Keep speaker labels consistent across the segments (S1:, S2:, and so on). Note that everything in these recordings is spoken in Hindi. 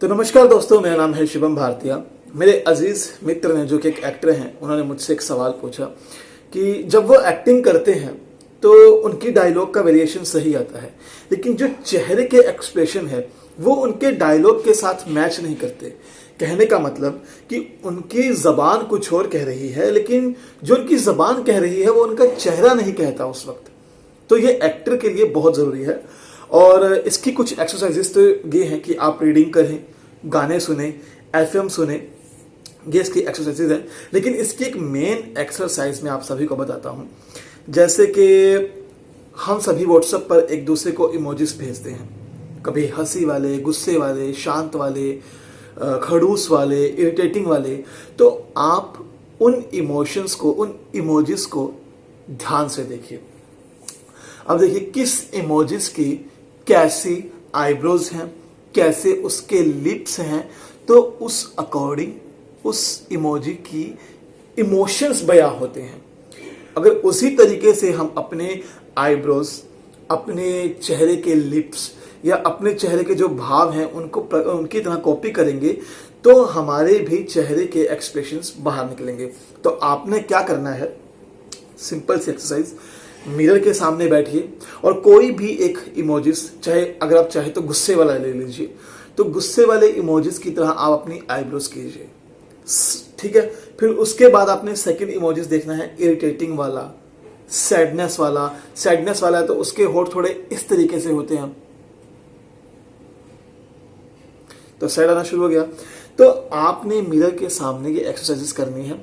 S1: तो नमस्कार दोस्तों, मेरा नाम है शिवम भारतीया। मेरे अजीज मित्र ने, जो कि एक एक्टर हैं, उन्होंने मुझसे एक सवाल पूछा कि जब वो एक्टिंग करते हैं तो उनकी डायलॉग का वेरिएशन सही आता है, लेकिन जो चेहरे के एक्सप्रेशन है वो उनके डायलॉग के साथ मैच नहीं करते। कहने का मतलब कि उनकी जबान कुछ और कह रही है, लेकिन जो उनकी जबान कह रही है वो उनका चेहरा नहीं कहता उस वक्त। तो ये एक्टर के लिए बहुत ज़रूरी है। और इसकी कुछ एक्सरसाइजेस तो ये हैं कि आप रीडिंग करें, गाने सुने, एफएम सुने, ये इसकी एक्सरसाइजेज हैं। लेकिन इसकी एक मेन एक्सरसाइज मैं आप सभी को बताता हूँ। जैसे कि हम सभी व्हाट्सएप पर एक दूसरे को इमोजीज भेजते हैं, कभी हंसी वाले, गुस्से वाले, शांत वाले, खड़ूस वाले, इरिटेटिंग वाले। तो आप उन इमोशंस को, उन इमोजीज को ध्यान से देखिए। अब देखिए किस इमोजीज की कैसी आईब्रोज हैं, कैसे उसके लिप्स हैं, तो उस अकॉर्डिंग उस इमोजी की इमोशंस बयां होते हैं। अगर उसी तरीके से हम अपने आईब्रोज, अपने चेहरे के लिप्स या अपने चेहरे के जो भाव हैं उनको उनकी तरह कॉपी करेंगे तो हमारे भी चेहरे के एक्सप्रेशंस बाहर निकलेंगे। तो आपने क्या करना है, सिंपल सी एक्सरसाइज, मिरर के सामने बैठिए और कोई भी एक इमोजिस, चाहे अगर आप चाहे तो गुस्से वाला ले लीजिए, तो गुस्से वाले इमोजिस की तरह आप अपनी आईब्रोज कीजिए, ठीक है। फिर उसके बाद आपने सेकंड इमोजिस देखना है, इरिटेटिंग वाला, सैडनेस वाला। सैडनेस वाला है तो उसके होठ थोड़े इस तरीके से होते हैं, तो सैड आना शुरू हो गया। तो आपने मिरर के सामने ये एक्सरसाइजेस करनी है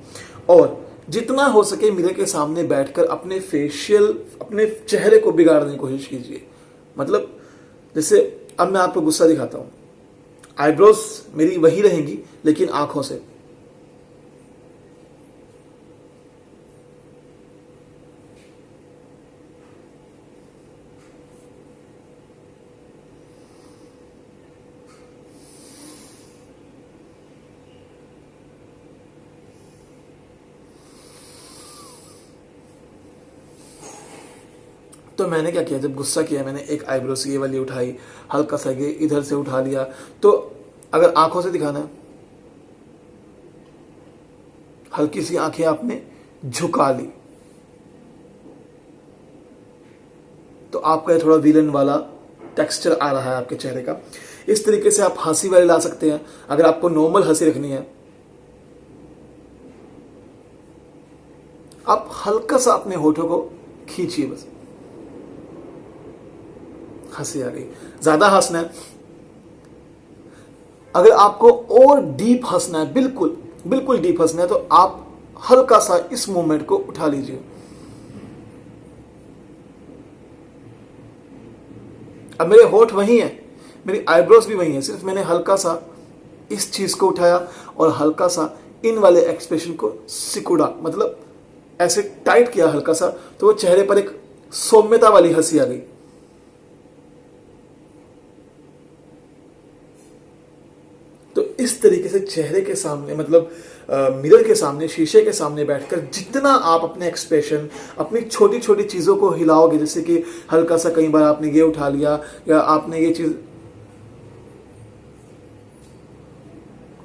S1: और जितना हो सके मिरर के सामने बैठकर अपने अपने चेहरे को बिगाड़ने की कोशिश कीजिए। मतलब जैसे अब मैं आपको गुस्सा दिखाता हूं, आईब्रोज मेरी वही रहेंगी लेकिन आंखों से। तो मैंने क्या किया, जब गुस्सा किया मैंने एक आईब्रोज ये वाली उठाई, हल्का सा ये इधर से उठा लिया। तो अगर आंखों से दिखाना है, हल्की सी आंखें आपने झुका ली, तो आपका थोड़ा विलन वाला टेक्सचर आ रहा है आपके चेहरे का। इस तरीके से आप हंसी वाली ला सकते हैं। अगर आपको नॉर्मल हंसी रखनी है, आप हल्का सा अपने होठों को खींचिए, बस हंसी आ गई। ज्यादा हंसना है, अगर आपको और डीप हंसना है, बिल्कुल बिल्कुल डीप हंसना है, तो आप हल्का सा इस मूवमेंट को उठा लीजिए। अब मेरे होठ वही हैं, मेरी आईब्रोज भी वही हैं, सिर्फ मैंने हल्का सा इस चीज को उठाया और हल्का सा इन वाले एक्सप्रेशन को सिकुड़ा, मतलब ऐसे टाइट किया हल्का सा, तो वो चेहरे पर एक सौम्यता वाली हंसी आ गई। तो इस तरीके से चेहरे के सामने, मतलब मिरर के सामने, शीशे के सामने बैठकर जितना आप अपने एक्सप्रेशन, अपनी छोटी छोटी चीजों को हिलाओगे, जैसे कि हल्का सा कई बार आपने ये उठा लिया या आपने ये चीज,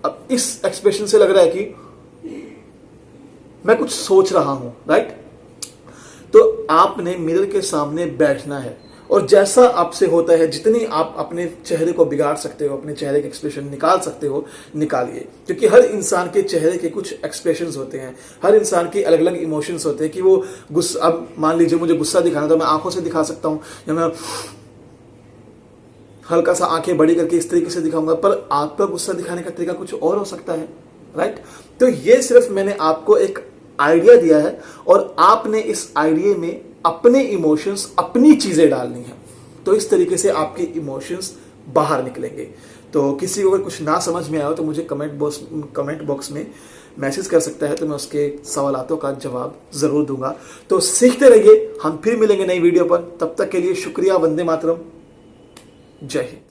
S1: अब इस एक्सप्रेशन से लग रहा है कि मैं कुछ सोच रहा हूं, राइट। तो आपने मिरर के सामने बैठना है और जैसा आपसे होता है, जितनी आप अपने चेहरे को बिगाड़ सकते हो, अपने चेहरे के एक्सप्रेशन निकाल सकते हो, निकालिए। क्योंकि हर इंसान के चेहरे के कुछ एक्सप्रेशंस होते हैं, हर इंसान के अलग अलग इमोशंस होते हैं कि वो गुस्सा, अब मान लीजिए मुझे गुस्सा दिखाना तो मैं आंखों से दिखा सकता हूं, या मैं हल्का सा आंखें बड़ी करके इस तरीके से दिखाऊंगा, पर आपका गुस्सा दिखाने का तरीका कुछ और हो सकता है, राइट। तो ये सिर्फ मैंने आपको एक आइडिया दिया है और आपने इस आइडिया में अपने इमोशंस, अपनी चीजें डालनी है, तो इस तरीके से आपके इमोशंस बाहर निकलेंगे। तो किसी को अगर कुछ ना समझ में आया हो तो मुझे कमेंट बॉक्स में मैसेज कर सकता है, तो मैं उसके सवालों का जवाब जरूर दूंगा। तो सीखते रहिए, हम फिर मिलेंगे नई वीडियो पर। तब तक के लिए शुक्रिया। वंदे मातरम। जय हिंद।